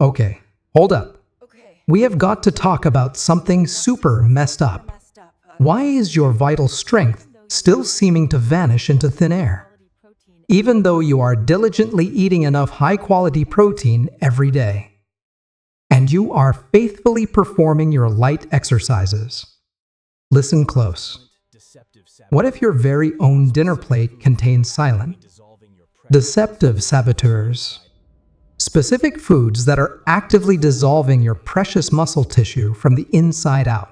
Okay, hold up. We have got to talk about something super messed up. Why is your vital strength still seeming to vanish into thin air, even though you are diligently eating enough high-quality protein every day, and you are faithfully performing your light exercises? Listen close. What if your very own dinner plate contains silent, deceptive saboteurs? Specific foods that are actively dissolving your precious muscle tissue from the inside out.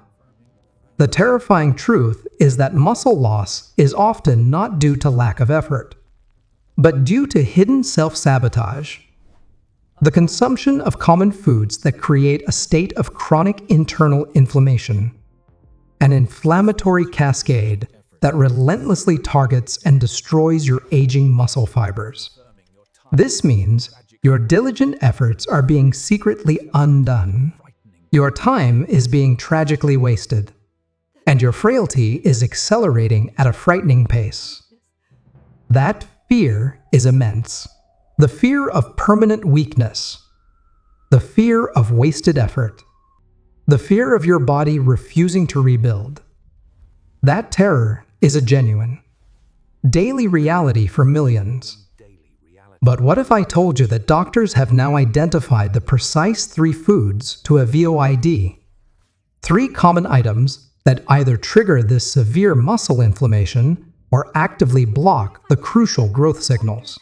The terrifying truth is that muscle loss is often not due to lack of effort, but due to hidden self-sabotage. The consumption of common foods that create a state of chronic internal inflammation, an inflammatory cascade that relentlessly targets and destroys your aging muscle fibers. This means your diligent efforts are being secretly undone. Your time is being tragically wasted, and your frailty is accelerating at a frightening pace. That fear is immense. The fear of permanent weakness, the fear of wasted effort, the fear of your body refusing to rebuild. That terror is a genuine, daily reality for millions. But what if I told you that doctors have now identified the precise 3 foods to a VOID? 3 common items that either trigger this severe muscle inflammation or actively block the crucial growth signals.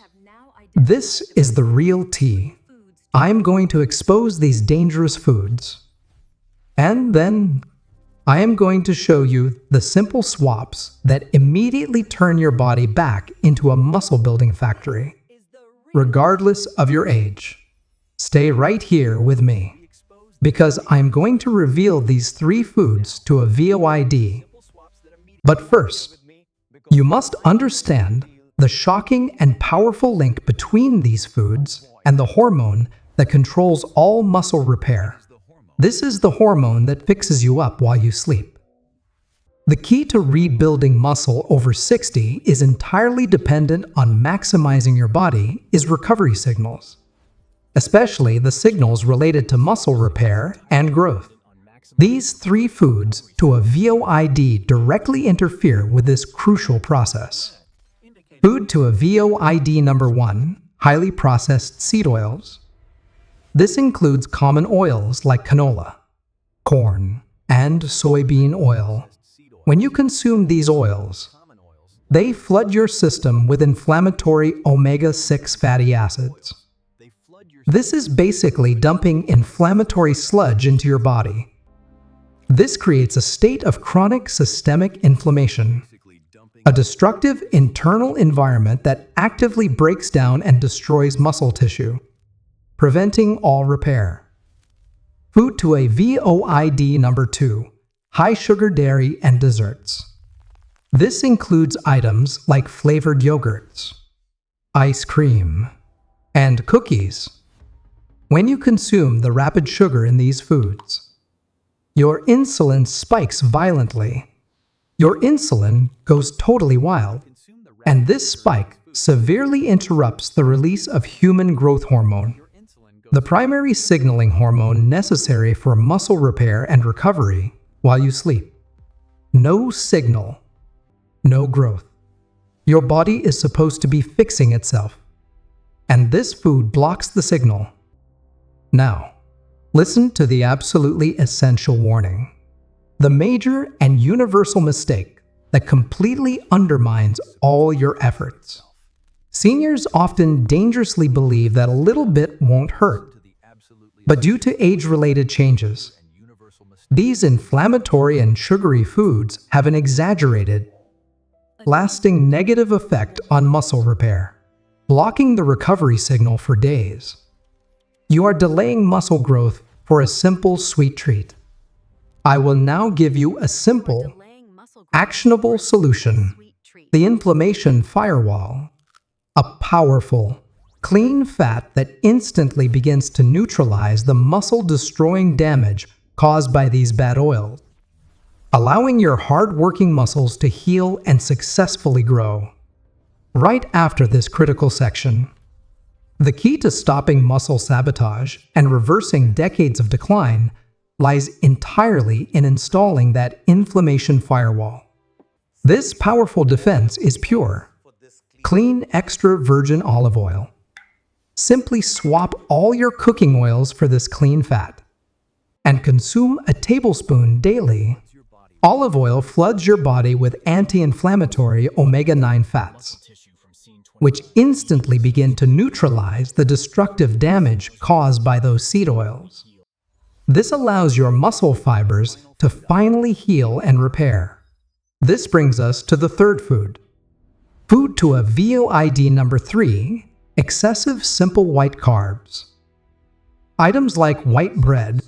This is the real tea. I am going to expose these dangerous foods. And then I am going to show you the simple swaps that immediately turn your body back into a muscle-building factory, regardless of your age. Stay right here with me, because I'm going to reveal these 3 foods to a VOID. But first, you must understand the shocking and powerful link between these foods and the hormone that controls all muscle repair. This is the hormone that fixes you up while you sleep. The key to rebuilding muscle over 60 is entirely dependent on maximizing your body is recovery signals, especially the signals related to muscle repair and growth. These 3 foods to a VOID directly interfere with this crucial process. Food to a VOID number 1, highly processed seed oils. This includes common oils like canola, corn, and soybean oil. When you consume these oils, they flood your system with inflammatory omega-6 fatty acids. This is basically dumping inflammatory sludge into your body. This creates a state of chronic systemic inflammation, a destructive internal environment that actively breaks down and destroys muscle tissue, preventing all repair. Food to a VOID number 2, high sugar dairy and desserts. This includes items like flavored yogurts, ice cream, and cookies. When you consume the rapid sugar in these foods, your insulin spikes violently. Your insulin goes totally wild, and this spike severely interrupts the release of human growth hormone, the primary signaling hormone necessary for muscle repair and recovery while you sleep. No signal, no growth. Your body is supposed to be fixing itself, and this food blocks the signal. Now, listen to the absolutely essential warning. The major and universal mistake that completely undermines all your efforts. Seniors often dangerously believe that a little bit won't hurt, but due to age-related changes, these inflammatory and sugary foods have an exaggerated, lasting negative effect on muscle repair, blocking the recovery signal for days. You are delaying muscle growth for a simple sweet treat. I will now give you a simple, actionable solution: the inflammation firewall. A powerful, clean fat that instantly begins to neutralize the muscle-destroying damage caused by these bad oils, allowing your hard-working muscles to heal and successfully grow. Right after this critical section, The key to stopping muscle sabotage and reversing decades of decline lies entirely in installing that inflammation firewall. This powerful defense is pure, clean extra virgin olive oil. Simply swap all your cooking oils for this clean fat and consume a tablespoon daily. Olive oil floods your body with anti-inflammatory omega-9 fats, which instantly begin to neutralize the destructive damage caused by those seed oils. This allows your muscle fibers to finally heal and repair. This brings us to the third food. Food to avoid number 3, excessive simple white carbs. Items like white bread,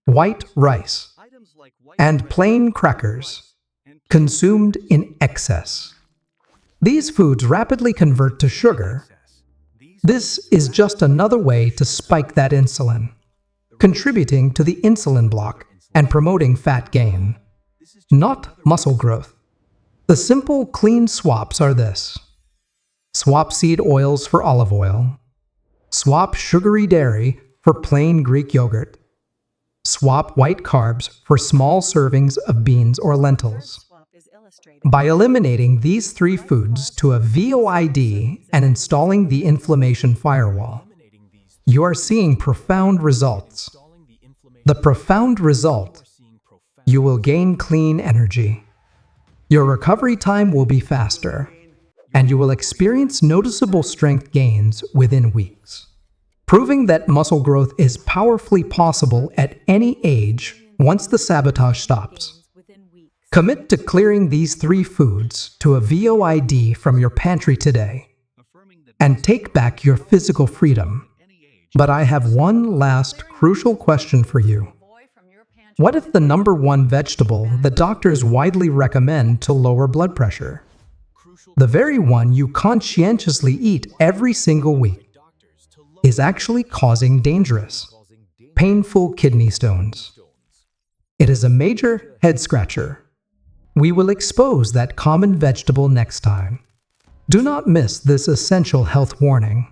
white rice, and plain crackers, consumed in excess. These foods rapidly convert to sugar. This is just another way to spike that insulin, contributing to the insulin block and promoting fat gain, not muscle growth. The simple, clean swaps are this. Swap seed oils for olive oil. Swap sugary dairy for plain Greek yogurt. Swap white carbs for small servings of beans or lentils. By eliminating these 3 foods to avoid and installing the inflammation firewall, you are seeing profound results. The profound result: you will gain clean energy. Your recovery time will be faster, and you will experience noticeable strength gains within weeks, proving that muscle growth is powerfully possible at any age once the sabotage stops. Commit to clearing these 3 foods to avoid from your pantry today, and take back your physical freedom. But I have one last crucial question for you. What if the number 1 vegetable that doctors widely recommend to lower blood pressure, the very one you conscientiously eat every single week, is actually causing dangerous, painful kidney stones? It is a major head-scratcher. We will expose that common vegetable next time. Do not miss this essential health warning.